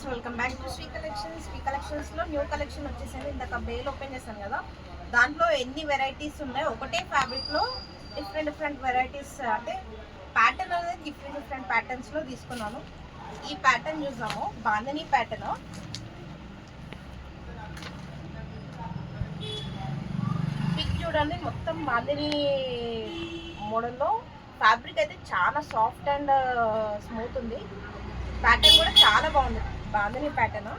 Friends, welcome back to Sri collections. Sri కలెక్షన్స్లో new collection వచ్చేసింది. ఇందాక బేల్ ఓపెన్ చేశాను కదా, దాంట్లో ఎన్ని వెరైటీస్ ఉన్నాయి. ఒకటే ఫ్యాబ్రిక్లో డిఫరెంట్ వెరైటీస్, అంటే ప్యాటర్న్ అనేది డిఫరెంట్ ప్యాటర్న్స్లో తీసుకున్నాను. ఈ ప్యాటర్న్ చూసాము, బాందని ప్యాటర్న్. పిక్ చూడండి, మొత్తం బాందని మోడల్లో. ఫ్యాబ్రిక్ అయితే చాలా సాఫ్ట్ అండ్ స్మూత్ ఉంది. ప్యాటర్న్ కూడా చాలా బాగుంది, బాందని ప్యాటర్న్.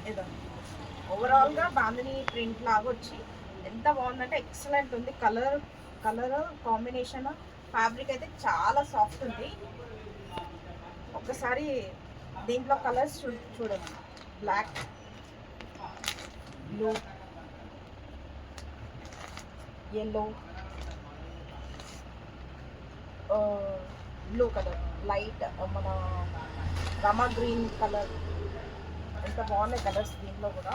ఏదో ఓవరాల్గా బాందని ప్రింట్ లాగా వచ్చి ఎంత బాగుందంటే ఎక్సలెంట్ ఉంది. కలర్ కాంబినేషన్, ఫ్యాబ్రిక్ అయితే చాలా సాఫ్ట్ ఉంది. ఒక్కసారి దీంట్లో కలర్స్ చూడండి, black, blue, yellow, blue colour, light మన రమా గ్రీన్ కలర్. ఎంత బాగున్నాయి కలర్స్ దీంట్లో కూడా.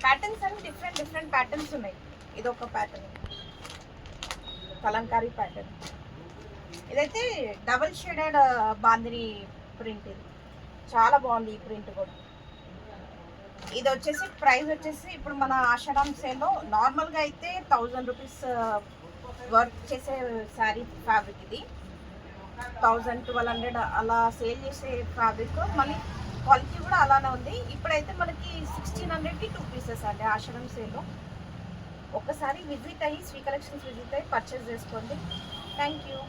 ప్యాటర్న్స్ అన్ని డిఫరెంట్ ప్యాటర్న్స్ ఉన్నాయి. ఇదొక ప్యాటర్న్, కలంకారీ ప్యాటర్న్. ఇదైతే డబుల్ షేడెడ్ బాందిని ప్రింట్. ఇది చాలా బాగుంది. ఈ ప్రింట్ కూడా ఇది వచ్చేసి ప్రైస్ వచ్చేసి ఇప్పుడు మన ఆషాఢం సేల్లో నార్మల్గా అయితే 1000 రూపీస్ వర్క్ చేసే శారీ ఫ్యాబ్రిక్. ఇది 1000-1200 అలా సేల్ చేసే ఫ్యాబ్రిక్. మళ్ళీ క్వాలిటీ కూడా అలానే ఉంది. ఇప్పుడైతే మనకి 1600కి 2 పీసెస్ అండి ఆషాఢం సేల్లో. ఒక్కసారి విజిట్ అయ్యి శ్రీ కలెక్షన్స్ విజిట్ అయ్యి పర్చేస్ చేసుకోండి. Thank you.